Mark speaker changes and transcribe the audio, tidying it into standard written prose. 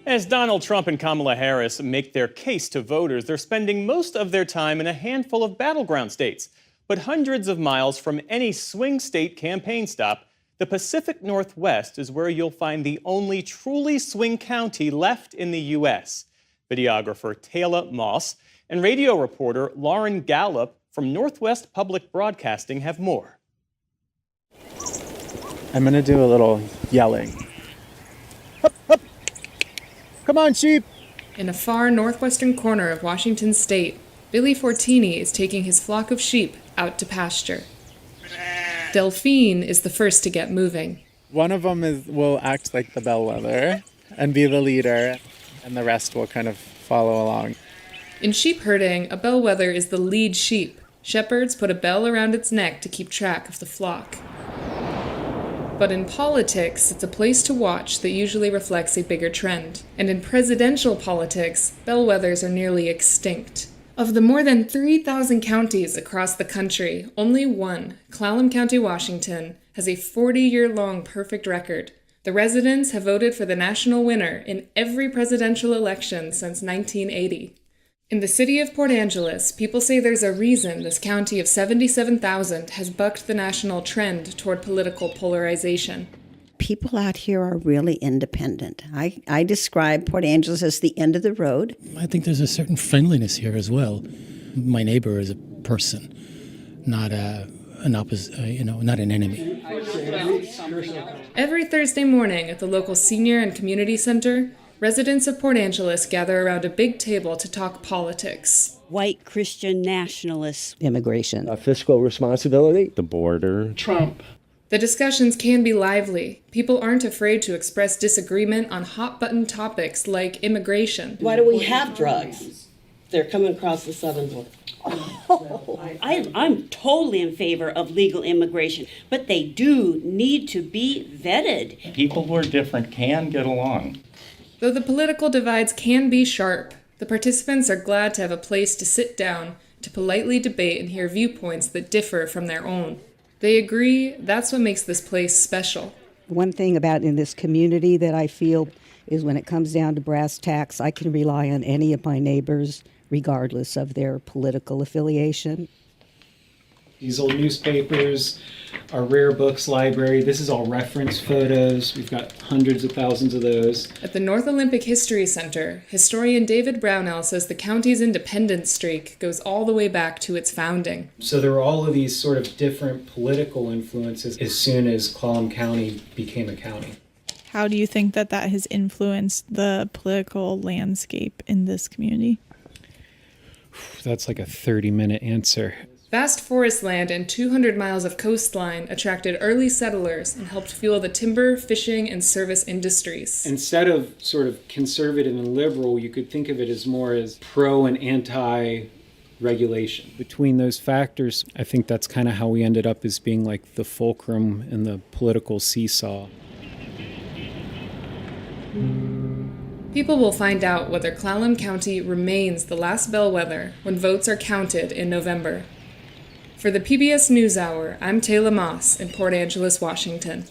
Speaker 1: As Donald Trump and Kamala Harris make their case to voters, they're spending most of their time in a handful of battleground states. But hundreds of miles from any swing state campaign stop, the Pacific Northwest is where you'll find the only truly swing county left in the U.S. Videographer Taylor Moss and radio reporter Lauren Gallup from Northwest Public Broadcasting have more.
Speaker 2: I'm going to do a little yelling. Hup, hup. Come on, sheep!
Speaker 3: In a far northwestern corner of Washington state, Billy Fortini is taking his flock of sheep out to pasture. Delphine is the first to get moving.
Speaker 2: One of them will act like the bellwether and be the leader, and the rest will kind of follow along.
Speaker 3: In sheep herding, a bellwether is the lead sheep. Shepherds put a bell around its neck to keep track of the flock. But in politics, it's a place to watch that usually reflects a bigger trend. And in presidential politics, bellwethers are nearly extinct. Of the more than 3,000 counties across the country, only one, Clallam County, Washington, has a 40-year-long perfect record. The residents have voted for the national winner in every presidential election since 1980. In the city of Port Angeles, people say there's a reason this county of 77,000 has bucked the national trend toward political polarization.
Speaker 4: People out here are really independent. I describe Port Angeles as the end of the road.
Speaker 5: I think there's a certain friendliness here as well. My neighbor is a person, not not an enemy.
Speaker 3: Every Thursday morning at the local senior and community center, residents of Port Angeles gather around a big table to talk politics.
Speaker 6: White Christian nationalists.
Speaker 7: Immigration. Fiscal responsibility.
Speaker 8: The border.
Speaker 7: Trump.
Speaker 3: The discussions can be lively. People aren't afraid to express disagreement on hot-button topics like immigration.
Speaker 9: Why do we have drugs? They're coming across the southern border.
Speaker 6: I'm totally in favor of legal immigration, but they do need to be vetted.
Speaker 8: People who are different can get along.
Speaker 3: Though the political divides can be sharp, the participants are glad to have a place to sit down to politely debate and hear viewpoints that differ from their own. They agree that's what makes this place special.
Speaker 10: One thing about in this community that I feel is when it comes down to brass tacks, I can rely on any of my neighbors, regardless of their political affiliation.
Speaker 11: These old newspapers, our rare books library, this is all reference photos. We've got hundreds of thousands of those.
Speaker 3: At the North Olympic History Center, historian David Brownell says the county's independence streak goes all the way back to its founding.
Speaker 11: So there were all of these sort of different political influences as soon as Clallam County became a county.
Speaker 12: How do you think that has influenced the political landscape in this community?
Speaker 13: That's like a 30-minute answer.
Speaker 3: Vast forest land and 200 miles of coastline attracted early settlers and helped fuel the timber, fishing, and service industries.
Speaker 11: Instead of sort of conservative and liberal, you could think of it as more as pro and anti-regulation.
Speaker 13: Between those factors, I think that's kind of how we ended up as being like the fulcrum in the political seesaw.
Speaker 3: People will find out whether Clallam County remains the last bellwether when votes are counted in November. For the PBS NewsHour, I'm Taylor Moss in Port Angeles, Washington.